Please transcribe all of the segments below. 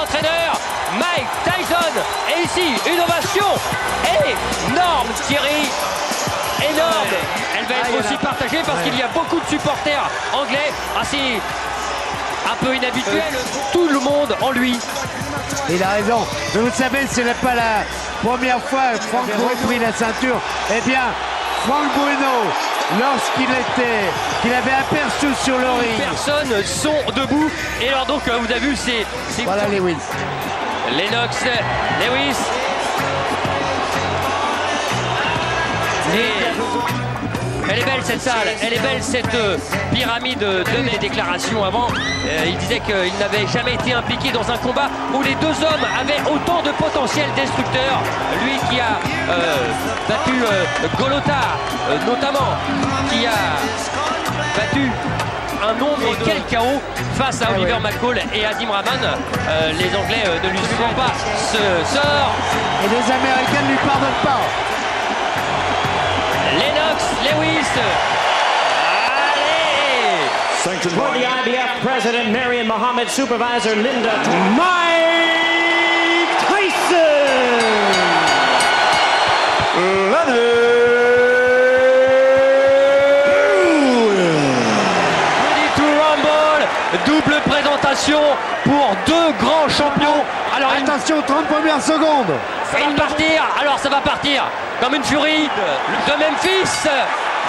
entraîneur, Mike Tyson. Et ici, une ovation énorme, Thierry. Énorme. Elle va être aussi partagée parce qu'il y a beaucoup de supporters anglais. Assez un peu inhabituel. Tout le monde en lui. Il a raison. Mais vous savez, ce n'est pas la première fois que Frank Bruno a pris la ceinture. Eh bien, Frank Bruno, qu'il avait aperçu sur le ring. Personnes sont debout. Et alors donc, vous avez vu, c'est voilà Lewis. Lennox, Lewis. Et elle est belle cette salle, elle est belle cette pyramide de mes déclarations avant. Il disait qu'il n'avait jamais été impliqué dans un combat où les deux hommes avaient autant de potentiel destructeur. Lui qui a battu Golota notamment, qui a battu un nombre de quel chaos face à Oliver McCall et Adim Rahman. Les Anglais ne lui suivent pas ce sort. Et les Américains ne lui pardonnent pas. Lennox, Lewis. Allez! For the IBF President Marion Muhammad, Supervisor Linda, Mike Tyson! Ready to rumble, double présentation pour deux grands champions. Alors attention, 30 premières secondes. Ça va partir, alors ça va partir comme une furie de Memphis.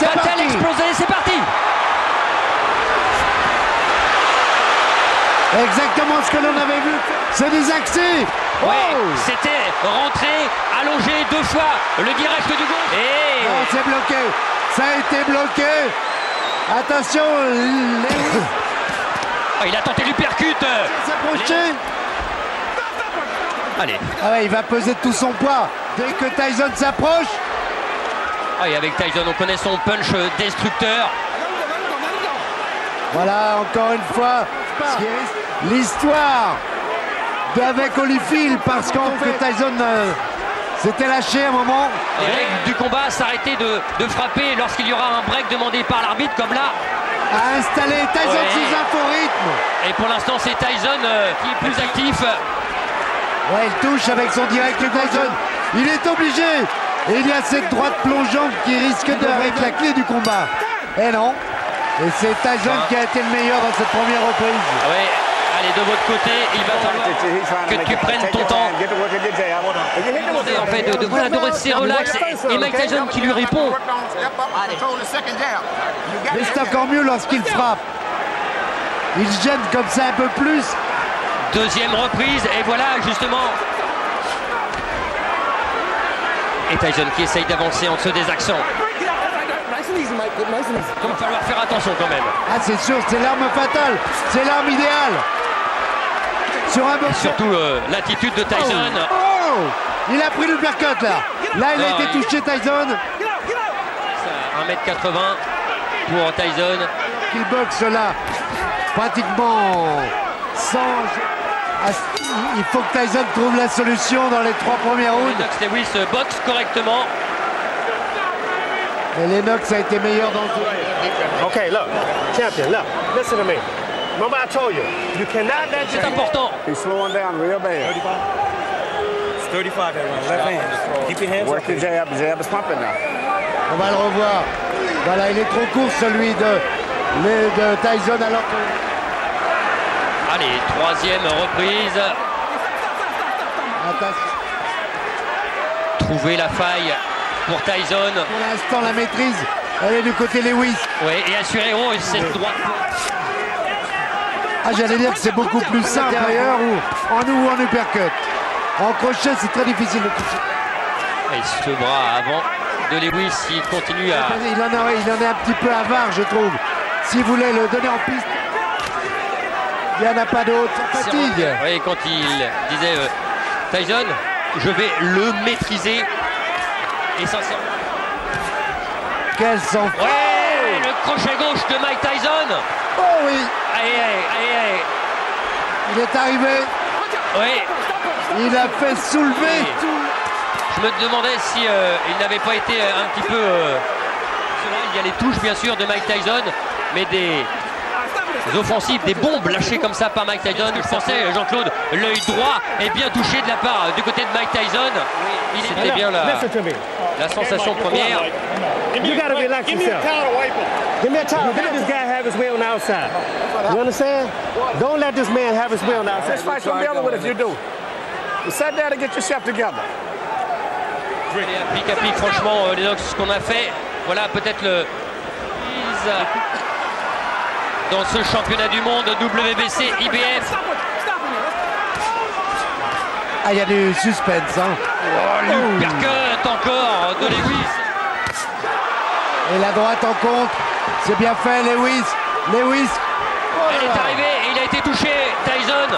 Va-t-elle exploser? C'est parti. Exactement ce que l'on avait vu. C'est des accès. Oui, c'était rentré, allongé deux fois, le direct du gauche. Et non, c'est bloqué. Ça a été bloqué. Attention, il a tenté l'uppercut. S'approcher. Allez. Ah ouais, il va peser tout son poids dès que Tyson s'approche. Ah, et avec Tyson, on connaît son punch destructeur. Voilà, encore une fois, l'histoire avec Holyfield, parce que Tyson s'était lâché à un moment. Les règles du combat s'arrêter de frapper lorsqu'il y aura un break demandé par l'arbitre, comme là. A installé Tyson sous un faux rythme. Et pour l'instant, c'est Tyson qui est plus actif. Ouais, il touche avec son direct Tyson. Il est obligé. Et il y a cette droite plongeante qui risque d'être la clé du combat. Et non. Et c'est Tyson qui a été le meilleur dans cette première reprise. Oui, allez, de votre côté, il va falloir que tu prennes ton temps. En fait, de rester relax. Et Mike Tyson qui lui répond. Mais c'est encore mieux lorsqu'il frappe. Il gêne comme ça un peu plus. Deuxième reprise, et voilà justement. Et Tyson qui essaye d'avancer en dessous des accents. Il va falloir faire attention quand même. Ah, c'est sûr, c'est l'arme fatale. C'est l'arme idéale. Sur un et surtout l'attitude de Tyson. Il a pris le uppercut là. Là, il a été touché, Tyson. 1m80 pour Tyson. Il boxe là, pratiquement sans... Il faut que Tyson trouve la solution dans les 3 premiers rounds. Lennox Lewis boxe correctement. Et Lennox a été meilleur dans le jeu. Okay, look, champion, look, listen to me. Remember I told you, you cannot let C'est important. He's slowing down real bad. 35, everyone. Left hand. Keep your hands Work your jab. Jab is pumping now. On va le revoir. Voilà, il est trop court celui de Tyson alors que... Allez, troisième reprise. Attention. Trouver la faille pour Tyson. Pour l'instant, la maîtrise, elle est du côté Lewis. Oui, et assuré cette droite. Ah, j'allais dire que c'est beaucoup plus simple ailleurs ou en uppercut. En crochet, c'est très difficile de toucher. Et ce bras avant de Lewis, il continue à... Il en est un petit peu avare, je trouve. S'il voulait le donner en piste, il n'y en a pas d'autre. Fatigue. Oui, quand il disait Tyson, je vais le maîtriser. Essentiellement. Quel sang. Ouais, le crochet gauche de Mike Tyson. Oh oui. Allez. Il est arrivé. Oui. Il a fait soulever oui. tout. Je me demandais si il n'avait pas été un petit peu... il y a les touches bien sûr de Mike Tyson, mais des offensives, des bombes lâchées comme ça par Mike Tyson. Je pensais, Jean-Claude, l'œil droit est bien touché de la part du côté de Mike Tyson. C'était bien la sensation première. You gotta relax yourself. Give me a towel. Let this guy have his way on the outside. You understand? Don't let this man have his way on the outside. This fight's gonna be over with if you do. You sit down and get yourself together. Et pic à pic, franchement, Lennox, ce qu'on a fait, voilà peut-être le dans ce championnat du monde WBC IBF. Ah, il y a du suspense, hein. L'uppercut encore de Lewis. Et la droite en contre, c'est bien fait, Lewis. Lewis. Elle est arrivée et il a été touché. Tyson,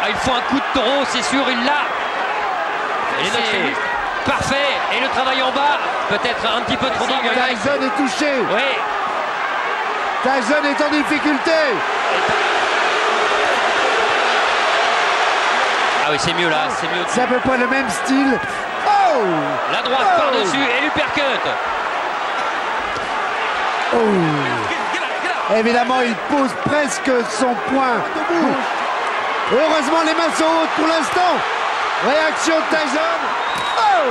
il faut un coup de taureau, c'est sûr, il l'a. C'est parfait. Et le travail en bas, peut-être un petit peu trop dégueulasse. Tyson est touché. Oui. Tyson est en difficulté. Ah oui, c'est mieux là, c'est mieux. C'est à peu près le même style. Oh! La droite par-dessus et l'uppercut. Oh. Évidemment, il pose presque son poing. Heureusement, les mains sont hautes pour l'instant. Réaction de Tyson. Oh!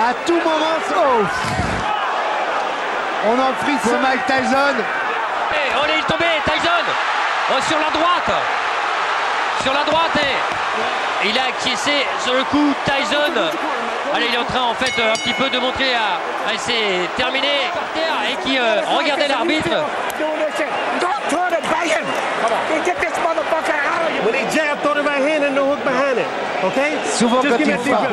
À tout moment, oh! On en frise ce Mike Tyson. Et oh, il est tombé, Tyson. Sur la droite. Sur la droite et il a acquiescé sur le coup. Tyson, allez, il est en train en fait un petit peu de montrer à c'est terminé par terre et qui regardait l'arbitre. Souvent quand il frappe.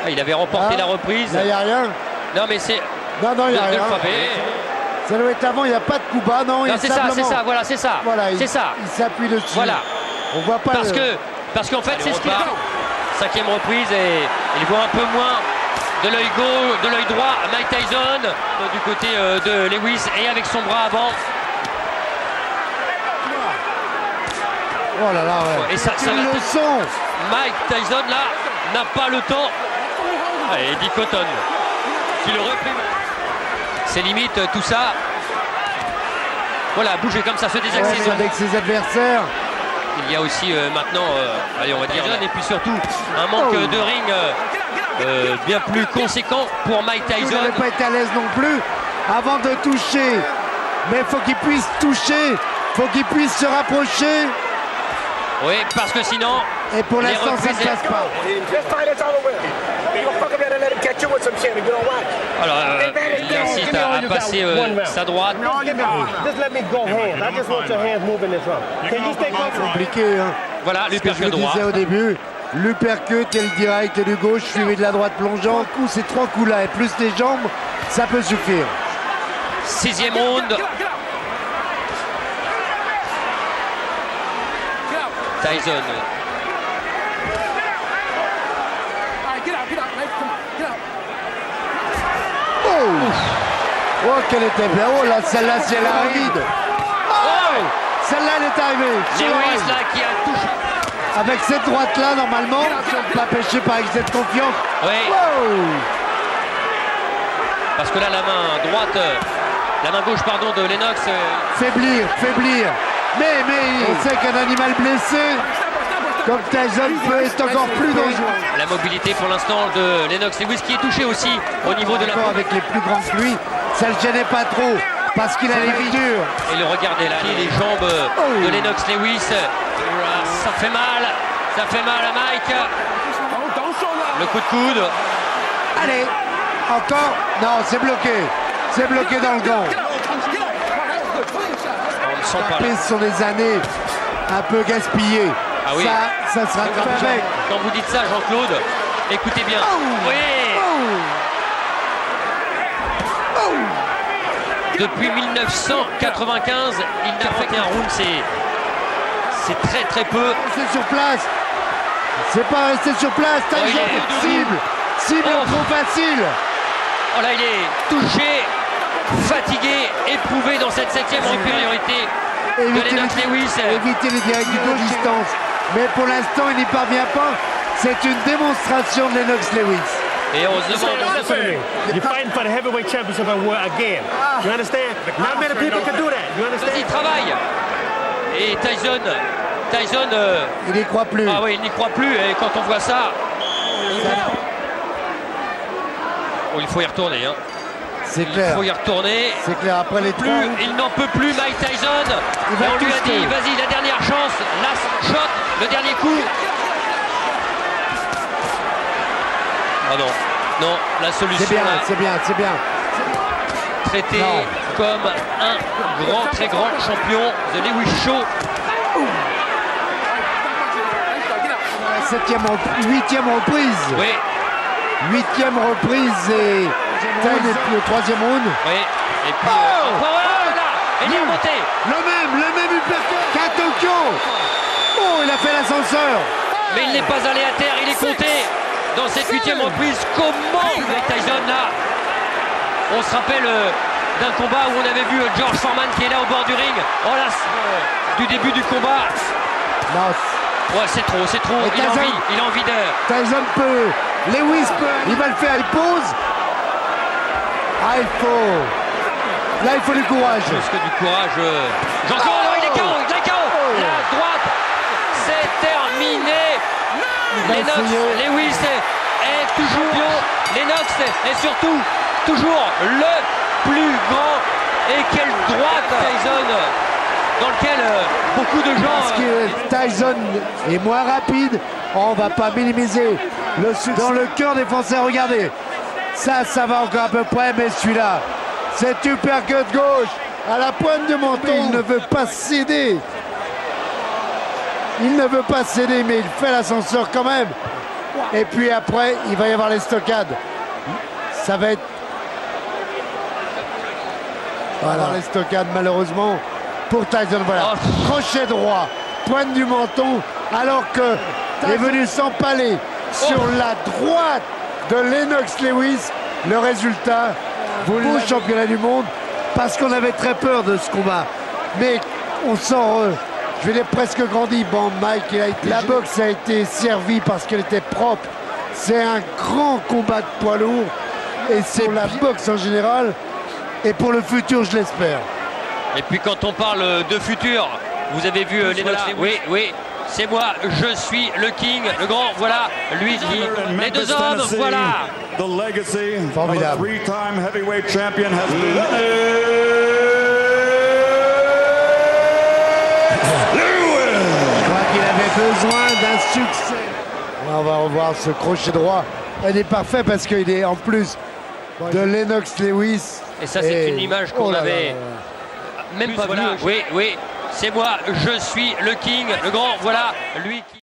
Il avait remporté la reprise. Là, il n'y a rien. Non mais c'est Non, il n'y a rien. frapper. Ça doit être avant, il n'y a pas de coup bas. Non, C'est ça, voilà, c'est ça. Voilà, c'est ça. Il s'appuie dessus. Voilà. On voit pas parce qu'en fait c'est ce qu'il a. Cinquième reprise et il voit un peu moins de l'œil gauche, de l'œil droit Mike Tyson du côté de Lewis et avec son bras avant. Oh là là, ouais. Et ça le son. Mike Tyson là n'a pas le temps. Et Eddie Cotton qui le réprime. C'est limite tout ça. Voilà, bouger comme ça, se désaxer. Ouais, avec ses adversaires. Il y a aussi maintenant, allez, on va dire, et puis surtout un manque de ring bien plus conséquent pour Mike Tyson. Il n'avait pas été à l'aise non plus avant de toucher. Mais il faut qu'il puisse toucher, il faut qu'il puisse se rapprocher. Oui, parce que sinon... Et pour l'instant, ça ne se passe pas. Alors, il insiste à passer sa droite. C'est compliqué, hein. Voilà, Ce que je l'uppercut vous droit. disais au début, l'uppercut et le direct du gauche suivi de la droite plongeante. Ces trois coups-là et plus les jambes, ça peut suffire. Sixième round. Tyson. Oh, qu'elle était bien. Oh là, celle-là, si elle arrive. Oh, celle-là, elle est arrivée. Lewis là qui a touché. Avec cette droite-là, normalement, pas pêché par excès de confiance. Oui. Oh. Parce que là, la main droite, la main gauche, pardon, de Lennox. Faiblir. Mais on sait qu'un animal blessé, comme Tyson, peut être encore plus dangereux. La mobilité pour l'instant de Lennox Lewis qui est touché aussi au niveau de la... Avec les plus grands que lui, ça le gênait pas trop parce qu'il a les vies dures. Et le regardez là, les jambes de Lennox Lewis. Ça fait mal à Mike. Le coup de coude. Allez, encore. Non, c'est bloqué dans le gant. On ne sent pas là. Ce sont des années un peu gaspillées. Ah oui. Ça sera fait avec. Quand vous dites ça, Jean-Claude, écoutez bien. Oui. Depuis 1995, il n'a fait qu'un round, c'est très peu. C'est sur place. C'est pas resté sur place. Cible trop facile. Oh là, il est touché, fatigué, éprouvé dans cette septième supériorité de Lennox Lewis. Éviter les directs du de distance. Mais pour l'instant, il n'y parvient pas. C'est une démonstration de Lennox Lewis. Et on se demande. Listen to me. You're fighting for the heavyweight championship again. You understand? Not many people can do that. You Vas-y, understand? travaille. Et Tyson, Il n'y croit plus. ah oui, il n'y croit plus. Et quand on voit ça, oh, il faut y retourner. Hein. C'est Il clair. faut y retourner. C'est clair. Après les Plus, trois, il n'en peut plus, Mike Tyson. va Et on lui a twister. dit, vas-y, la dernière chance, last shot, le dernier coup. Ah non, non, la solution c'est bien, là, c'est bien, c'est bien. traité Non. comme un très grand champion, The Lewis Show. Huitième reprise. Oui, Huitième reprise et puis le troisième round. oui. Et puis, Oh là, il est remonté. Le même uppercut qu'à Tokyo. Oh, il a fait l'ascenseur. Mais il n'est pas allé à terre, il est compté dans cette huitième reprise. Comment Mike Tyson là? On se rappelle d'un combat où on avait vu George Foreman qui est là au bord du ring. Oh là, du début du combat. Non, Ouais, c'est trop. Et Il a envie de. Tyson peut. Lewis peut. Il va le faire, il pose. Ah, il faut. Là, il faut du courage. Plus que du courage. Jean-Claude, non, il est KO, La droite, c'est terminé. va Lennox, essayer. Lewis est toujours champion. Lennox est surtout toujours le plus grand. Et quelle droite Tyson, dans lequel beaucoup de Parce gens. que Tyson est moins rapide, on va pas minimiser le succès. Dans le cœur des Français, regardez. Ça va encore à peu près, mais celui-là, cet uppercut gauche à la pointe du menton, il ne veut pas céder. Il ne veut pas céder, mais il fait l'ascenseur quand même. Et puis après, il va y avoir les stockades. Ça va être... Voilà, les stockades, malheureusement, pour Tyson. Voilà, crochet droit, pointe du menton, alors que est venu s'empaler sur la droite de Lennox Lewis. Le résultat, vous le championnat du monde, parce qu'on avait très peur de ce combat. Mais on sent, je vais dire presque grandi. Bon, Mike, la boxe a été servie parce qu'elle était propre. C'est un grand combat de poids lourd. Et c'est pour la boxe en général. Et pour le futur, je l'espère. Et puis quand on parle de futur, vous avez vu Lennox Lewis. Oui, c'est moi, je suis le king, le grand, voilà, lui qui. Les deux hommes, voilà. The legacy of a Formidable. three-time heavyweight champion has been Je crois qu'il avait besoin d'un succès. On va revoir ce crochet droit. Il est parfait parce qu'il est en plus de Lennox Lewis. Et ça, c'est une image qu'on Oh là là avait là là. même pas vue. Oui, c'est moi, je suis le king, le grand, voilà, lui qui.